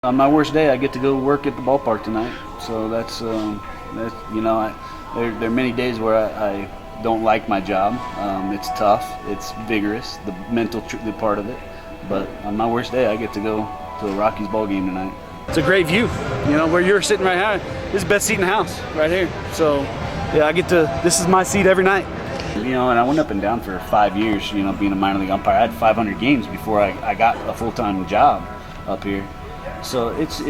On my worst day, I get to go work at the ballpark tonight. So there are many days where I don't like my job. It's tough, it's vigorous, the mental the part of it. But on my worst day, I get to go to a Rockies ball game tonight. It's a great view. Where you're sitting right now, this is the best seat in the house, right here. So yeah, this is my seat every night. And I went up and down for 5 years, being a minor league umpire. I had 500 games before I got a full-time job up here. So it's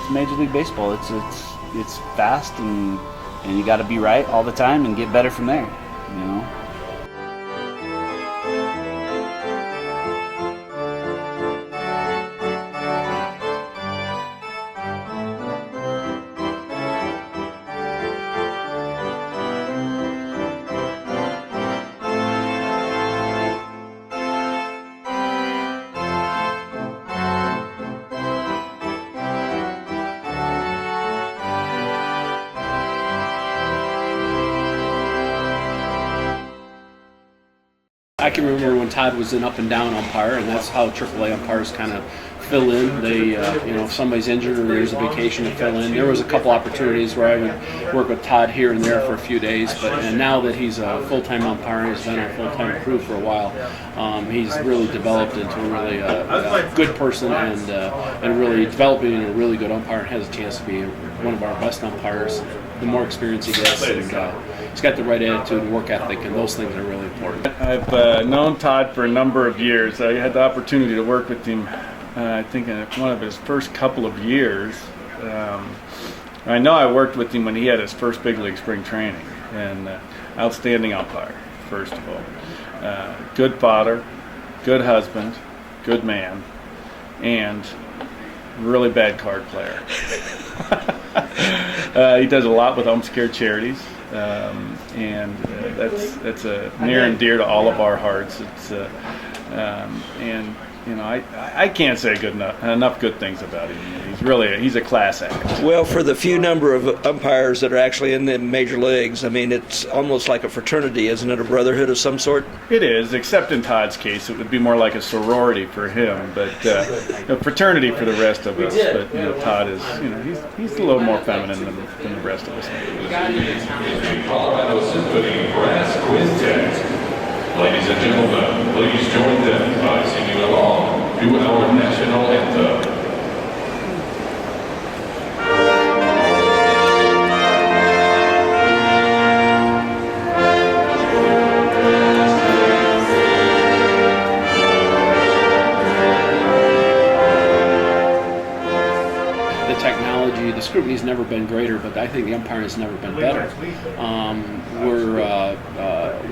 Major League Baseball. It's fast, and you got to be right all the time and get better from there. I can remember when Todd was an up and down umpire, and that's how AAA umpires kind of fill in. They, if somebody's injured or there's a vacation to fill in. There was a couple opportunities where I would work with Todd here and there for a few days, and now that he's a full-time umpire, he's been a full-time crew for a while. He's really developed into a really good person, and really developing into a really good umpire, and has a chance to be one of our best umpires. The more experience he gets, and he's got the right attitude and work ethic, and those things are really important. I've known Todd for a number of years. I had the opportunity to work with him, I think, in one of his first couple of years. I know I worked with him when he had his first big league spring training, and outstanding umpire, first of all. Good father, good husband, good man, and really bad card player. He does a lot with Umps Care charities, and that's near and dear to all of our hearts. I can't say enough good things about him. He's a class act. Well, for the few number of umpires that are actually in the major leagues, I mean, it's almost like a fraternity, isn't it? A brotherhood of some sort? It is, except in Todd's case, it would be more like a sorority for him, but a fraternity for the rest of us. But Todd is, he's a little more feminine than the rest of us. Colorado Symphony Brass Quintet. Ladies and gentlemen, please join them by singing along to our national anthem. The scrutiny's never been greater, but I think the umpiring has never been better.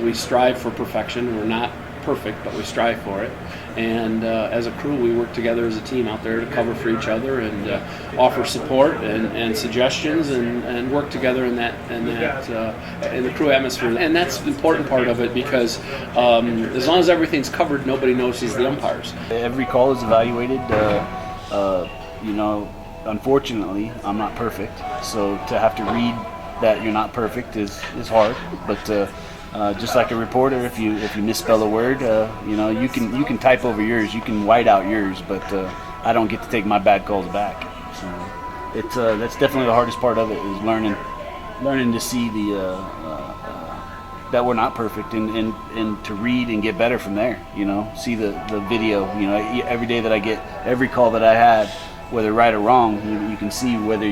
We strive for perfection. We're not perfect, but we strive for it. And as a crew, we work together as a team out there to cover for each other and offer support and suggestions and work together in the crew atmosphere. And that's the important part of it, because as long as everything's covered, nobody notices the umpires. Every call is evaluated. Unfortunately, I'm not perfect, so to have to read that you're not perfect is hard. But just like a reporter, if you misspell a word, you can type over yours, you can white out yours, but I don't get to take my bad calls back. So that's definitely the hardest part of it, is learning to see that we're not perfect, and to read and get better from there. See the video. Every day that I get, every call that I had, whether right or wrong, you can see whether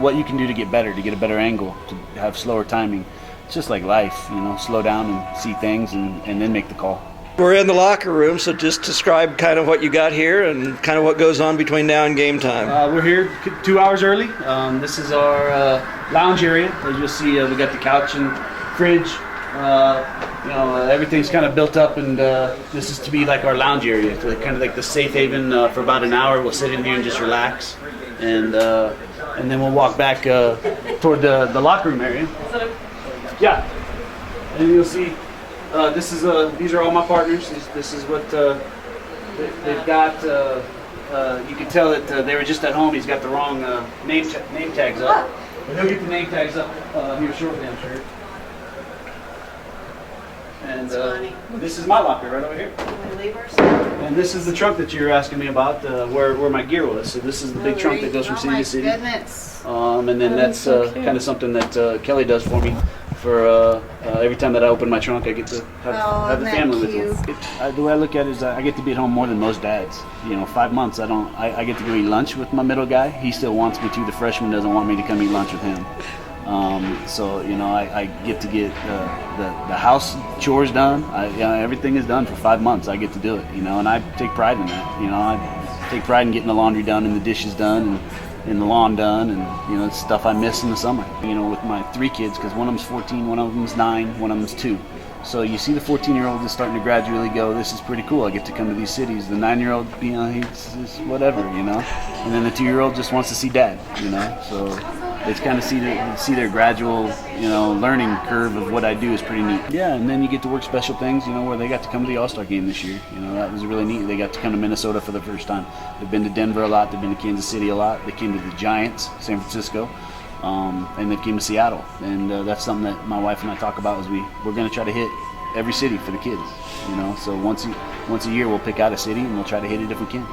what you can do to get better, to get a better angle, to have slower timing. It's just like life, slow down and see things, and then make the call. We're in the locker room, so just describe kind of what you got here and kind of what goes on between now and game time. We're here 2 hours early. This is our lounge area. As you'll see, we got the couch and fridge. Everything's kind of built up, and this is to be like our lounge area, kind of like the safe haven. For about an hour, we'll sit in here and just relax, and then we'll walk back toward the locker room area. Yeah, and you'll see these are all my partners. This is what they've got. You can tell that they were just at home. He's got the wrong name tags up, but he'll get the name tags up here shortly, I'm sure. And funny. this is my locker right over here. Can we leave ours? And this is the trunk that you were asking me about, where my gear was. So this is the big trunk that goes from city to city. Oh my goodness. And then that's kind of something that Kelly does for me. For every time that I open my trunk, I get to have the isn't family that with me. The way I look at it is I get to be at home more than most dads. 5 months I get to go eat lunch with my middle guy. He still wants me to. The freshman doesn't want me to come eat lunch with him. So I get to get the house chores done. Everything is done for 5 months. I get to do it, and I take pride in that. I take pride in getting the laundry done and the dishes done and the lawn done, and it's stuff I miss in the summer. With my 3 kids, because one of them's 14, one of them's 9, one of them's 2. So you see the 14-year-old is starting to gradually go, this is pretty cool. I get to come to these cities. The 9-year-old, he's whatever, and then the 2-year-old just wants to see dad, So it's kind of see their gradual, learning curve of what I do is pretty neat. Yeah, and then you get to work special things, where they got to come to the All-Star game this year. That was really neat. They got to come to Minnesota for the first time. They've been to Denver a lot. They've been to Kansas City a lot. They came to the Giants, San Francisco, and they came to Seattle. And that's something that my wife and I talk about is we're going to try to hit every city for the kids. So once a year we'll pick out a city and we'll try to hit it if we can.